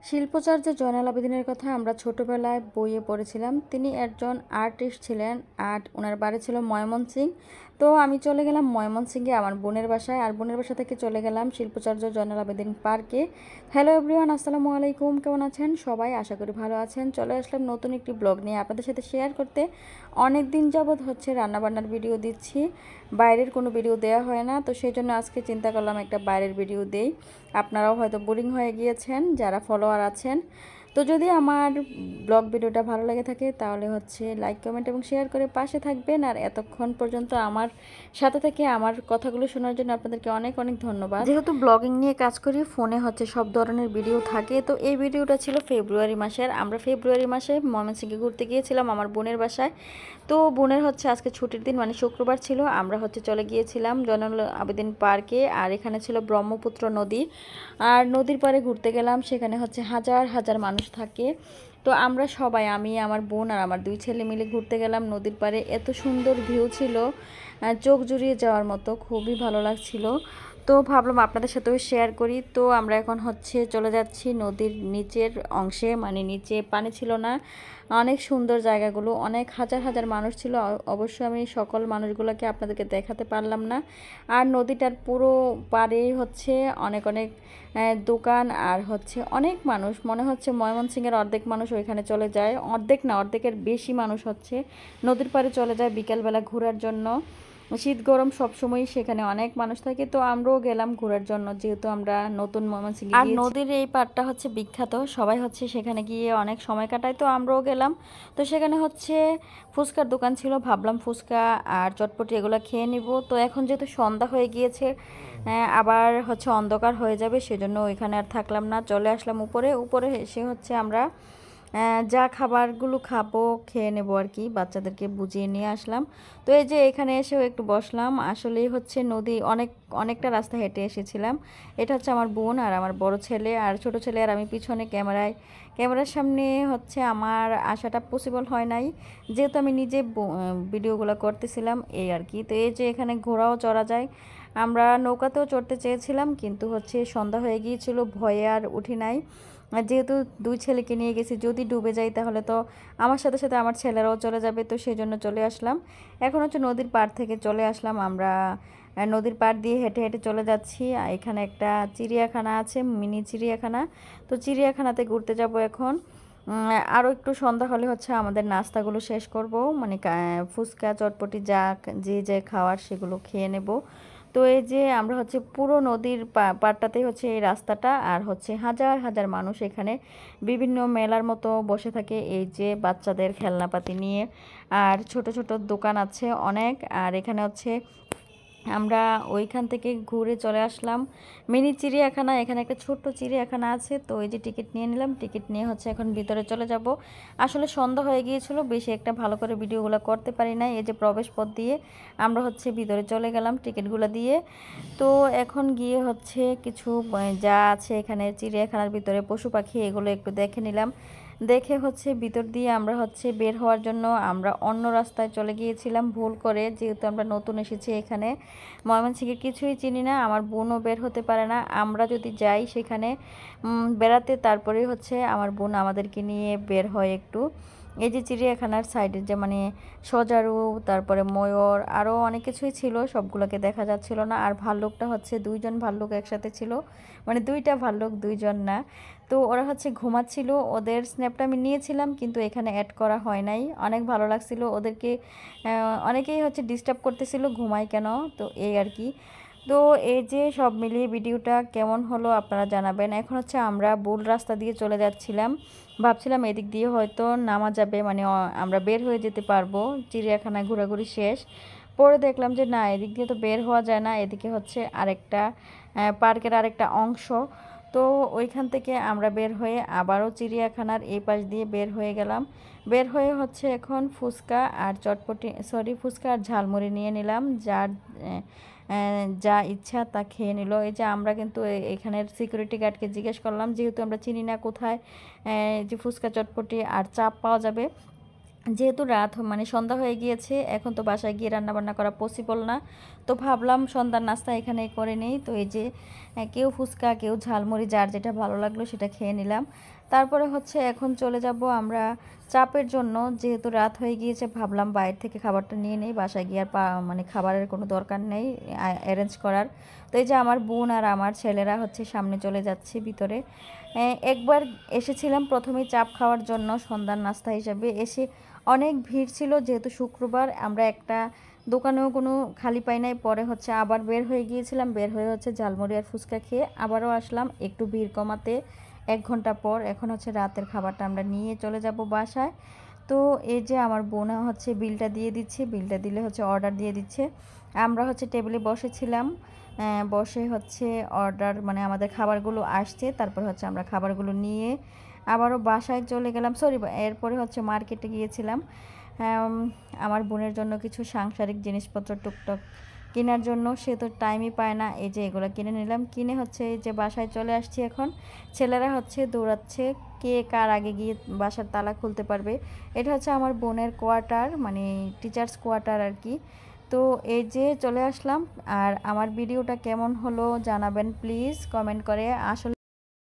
শিল্পাচার্য জয়নাল আবেদীনের কথা আমরা ছোটোবেলায় বইয়ে পড়েছিলাম। তিনি একজন আর্টিস্ট ছিলেন আর ওনার বাড়ি ছিল ময়মনসিংহ। তো আমি চলে গেলাম ময়মনসিংহে আমার বোনের বাসায়, আর বোনের বাসা থেকে চলে গেলাম শিল্পাচার্য জয়নাল আবেদীন পার্কে। হ্যালো এভরিওয়ান, আসসালামু আলাইকুম। কেমন আছেন সবাই? আশা করি ভালো আছেন। চলে আসলাম নতুন একটি ব্লগ নিয়ে আপনাদের সাথে শেয়ার করতে। অনেক দিন যাবৎ রান্নাবান্নার ভিডিও দিচ্ছি, বাইরের কোনো ভিডিও দেওয়া হয় না, তো সেই জন্য আজকে চিন্তা করলাম একটা বাইরের ভিডিও দেই। আপনারাও হয়তো বোরিং হয়ে গিয়েছেন যারা ফলোয়ার আছেন। তো যদি আমার ব্লগ ভিডিওটা ভালো লাগে থাকে তাহলে লাইক কমেন্ট এবং শেয়ার করে পাশে থাকবেন। আর এতক্ষণ পর্যন্ত আমার সাথে থেকে আমার কথাগুলো শোনার জন্য আপনাদেরকে অনেক অনেক ধন্যবাদ। যেহেতু ব্লগিং নিয়ে কাজ করি, ফোনে সব ধরনের ভিডিও থাকে। তো এই ভিডিওটা ছিল ফেব্রুয়ারি মাসের। আমরা ফেব্রুয়ারি মাসে ময়মনসিংহে ঘুরতে গিয়েছিলাম আমার বোনের বাসায়। তো বোনের আজকে ছুটির দিন, মানে শুক্রবার ছিল। আমরা চলে গিয়েছিলাম জয়নুল আবেদীন পার্কে, আর এখানে ছিল ব্রহ্মপুত্র নদী। আর নদীর পাড়ে ঘুরতে গেলাম, সেখানে হাজার হাজার মানুষ থাকে। তো আমরা সবাই, আমি, আমার বোন আর আমার দুই ছেলে মিলে ঘুরতে গেলাম নদীর পাড়ে। এত সুন্দর ভিউ ছিল, চোখ জুড়িয়ে যাওয়ার মতো, খুবই ভালো লাগছিল। তো ভাবলাম আপনাদের সাথেও শেয়ার করি। তো আমরা এখন চলে যাচ্ছি নদীর নিচের অংশে, মানে নিচে পানি ছিল না। অনেক সুন্দর জায়গাগুলো, অনেক হাজার হাজার মানুষ ছিল। অবশ্য আমি সকল মানুষগুলোকে আপনাদেরকে দেখাতে পারলাম না। আর নদীটার পুরো পাড়ে অনেক অনেক দোকান, আর অনেক মানুষ। মনে হচ্ছে ময়মনসিংহের অর্ধেক মানুষ ওইখানে চলে যায়, অর্ধেক না অর্ধেকের বেশি মানুষ নদীর পাড়ে চলে যায় বিকালবেলা ঘোরার জন্য। শীত গরম সবসময়ই সেখানে অনেক মানুষ থাকে। তো আমরাও গেলাম ঘোরার জন্য, যেহেতু আমরা নতুন ময়মনসিংহে গিয়েছি। আর নদীর এই পাড়টা বিখ্যাত, সবাই সেখানে গিয়ে অনেক সময় কাটায়। তো আমরাও গেলাম। তো সেখানে ফুচকার দোকান ছিল, ভাবলাম ফুচকা আর চটপটি এগুলো খেয়ে নিব। তো এখন যেহেতু সন্ধ্যা হয়ে গিয়েছে, আবার অন্ধকার হয়ে যাবে, সেজন্য ওইখানে আর থাকলাম না, চলে আসলাম উপরে। উপরে এসে আমরা যা খাবারগুলো খাবো খেয়ে নেবো আর কি, বাচ্চাদেরকে বুঝিয়ে নিয়ে আসলাম। তো এই যে এখানে এসেও একটু বসলাম। আসলেই নদী অনেকটা রাস্তা হেঁটে এসেছিলাম। এটা আমার বোন আর আমার বড় ছেলে আর ছোট ছেলে, আর আমি পিছনে ক্যামেরার সামনে আমার আসাটা পসিবল হয় নাই, যেহেতু আমি নিজে ভিডিওগুলো করতেছিলাম এই আর কি। তো এই যে এখানে ঘোড়াও চড়া যায়। আমরা নৌকাতেও চড়তে চেয়েছিলাম, কিন্তু সন্ধ্যা হয়ে গিয়েছিল, ভয়ে আর উঠি নাই। যেহেতু দুই ছেলেকে নিয়ে গেছি, যদি ডুবে যাই তাহলে তো আমার সাথে সাথে আমার ছেলেরাও চলে যাবে। তো সেই জন্য চলে আসলাম। এখন নদীর পাড় থেকে চলে আসলাম আমরা, নদীর পাড় দিয়ে হেঁটে হেঁটে চলে যাচ্ছি। এখানে একটা চিড়িয়াখানা আছে, মিনি চিড়িয়াখানা। তো চিড়িয়াখানাতে ঘুরতে যাব এখন। আরও একটু সন্ধ্যা হলে আমাদের নাস্তাগুলো শেষ করব, মানে ফুচকা চটপটি যে খাওয়ার সেগুলো খেয়ে নেব। তো এই যে আমরা পুরো নদীর পাড়টাতেই এই রাস্তাটা, আর হাজার হাজার মানুষ এখানে বিভিন্ন মেলার মতো বসে থাকে, এই যে বাচ্চাদের খেলনাপাতি নিয়ে। আর ছোট ছোট দোকান আছে অনেক। আর এখানে আমরা ওইখান থেকে ঘুরে চলে আসলাম মিনি চিড়িয়াখানা। এখানে একটা ছোট্ট চিড়িয়াখানা আছে। তো এই যে টিকিট নিয়ে নিলাম, টিকিট নিয়ে এখন ভিতরে চলে যাব। আসলে সন্ধ্যা হয়ে গিয়েছিল, বেশি একটা ভালো করে ভিডিওগুলো করতে পারি না। এই যে প্রবেশ পথ দিয়ে আমরা ভিতরে চলে গেলাম টিকিটগুলো দিয়ে। তো এখন গিয়ে কিছু যা আছে এখানে চিড়িয়াখানার ভিতরে পশু পাখি, এগুলো একটু দেখে নিলাম। দেখে ভিতর দিয়ে আমরা বের হওয়ার জন্য আমরা অন্য রাস্তায় চলে গিয়েছিলাম ভুল করে, যেহেতু আমরা নতুন এসেছি এখানে, ময়মনসিংহে কিছুই চিনি না। আমার বোনও বের হতে পারে না। আমরা যদি যাই সেখানে বেড়াতে, তারপরে আমার বোন আমাদেরকে নিয়ে বের হয় একটু। এই যে চিড়িয়াখানার সাইডে যে মানে সজারু, তারপরে ময়ূর, আরও অনেক কিছুই ছিল, সবগুলোকে দেখা যাচ্ছিল না। আর ভাল্লুকটা দুইজন ভাল্লুক একসাথে ছিল, মানে দুইটা ভাল্লুক, দুইজন না। তো ওরা ঘুমাচ্ছিল, ওদের স্ন্যাপটা আমি নিয়েছিলাম, কিন্তু এখানে অ্যাড করা হয় নাই। অনেক ভালো লাগছিল ওদেরকে, অনেকেই ডিস্টার্ব করতেছিল ঘুমায় কেন, তো এই আর কি। তো এই যে সব মিলিয়ে ভিডিওটা কেমন হলো আপনারা জানাবেন। এখন আমরা ভুল রাস্তা দিয়ে চলে যাচ্ছিলাম, ভাবছিলাম এদিক দিয়ে হয়তো নামা যাবে, মানে আমরা বের হয়ে যেতে পারবো, চিড়িয়াখানায় ঘোরাঘুরি শেষ। পরে দেখলাম যে না, এদিক দিয়ে তো বের হওয়া যায় না, এদিকে আরেকটা পার্কের আরেকটা অংশ। তো ওইখান থেকে আমরা বের হয়ে আবারও চিড়িয়াখানার এই পাশ দিয়ে বের হয়ে গেলাম। বের হয়ে এখন ফুচকা আর চটপটি, সরি, ফুচকা আর ঝালমুড়ি নিয়ে নিলাম, যা ইচ্ছা তা খেয়ে নিল। এই যে আমরা কিন্তু এখানের সিকিউরিটি গার্ডকে জিজ্ঞেস করলাম, যেহেতু আমরা চিনি না কোথায় যে ফুচকা চটপটি আর চাপ পাওয়া যাবে। যেহেতু রাত মানে সন্ধ্যা হয়ে গিয়েছে, এখন তো বাসায় গিয়ে রান্নাবান্না করা পসিবল না। তো ভাবলাম সন্ধ্যার নাস্তা এখানে করে নেই। তো এই যে কেউ ফুচকা, কেউ ঝালমুড়ি, যার যেটা ভালো লাগলো সেটা খেয়ে নিলাম। তারপরে হচ্ছে এখন চলে যাব আমরা চাপের জন্য। যেহেতু রাত হয়ে গিয়েছে, ভাবলাম বাইরে থেকে খাবারটা নিয়ে নেই, বাসায় গিয়ে আর মানে খাবারের কোনো দরকার নেই অ্যারেঞ্জ করার। তো এই যে আমার বোন আর আমার ছেলেরা হচ্ছে সামনে চলে যাচ্ছে ভিতরে। একবার এসেছিলাম প্রথমেই চাপ খাওয়ার জন্য সন্ধ্যার নাস্তা হিসাবে, এসে অনেক ভিড় ছিল। যেহেতু শুক্রবার, আমরা একটা দোকানেও কোনো খালি পাই নাই। পরে হচ্ছে আবার বের হয়ে গিয়েছিলাম, বের হয়ে হচ্ছে ঝালমুড়ি আর ফুচকা খেয়ে আবারও আসলাম একটু ভিড় কমাতে 1 ঘন্টা পর। এখন হচ্ছে রাতের খাবারটা আমরা নিয়ে চলে যাব বাসায়। তো এই যে আমার বোন হচ্ছে বিলটা দিয়ে দিচ্ছে, বিলটা দিলে হচ্ছে অর্ডার দিয়ে দিচ্ছে। আমরা হচ্ছে টেবিলে বসেছিলাম, বসে হচ্ছে অর্ডার মানে আমাদের খাবারগুলো আসছে, তারপর হচ্ছে আমরা খাবারগুলো নিয়ে আবারও বাসায় চলে গেলাম। সরি, এরপরে হচ্ছে মার্কেটে গিয়েছিলাম আমার বোনের জন্য কিছু সাংসারিক জিনিসপত্র টুকটাক কেনার জন্য। সে তো টাইমই পায় না। এই যে এগুলো কিনে নিলাম, কিনে হচ্ছে এই যে বাসায় চলে আসছি। এখন ছেলেরা হচ্ছে দৌড়াচ্ছে কে কার আগে গিয়ে বাসার তালা খুলতে পারবে। এটা হচ্ছে আমার বোনের কোয়ার্টার, মানে টিচার্স কোয়ার্টার আর কি। তো এই যে চলে আসলাম। আর আমার ভিডিওটা কেমন হলো জানাবেন প্লিজ কমেন্ট করে। আসলে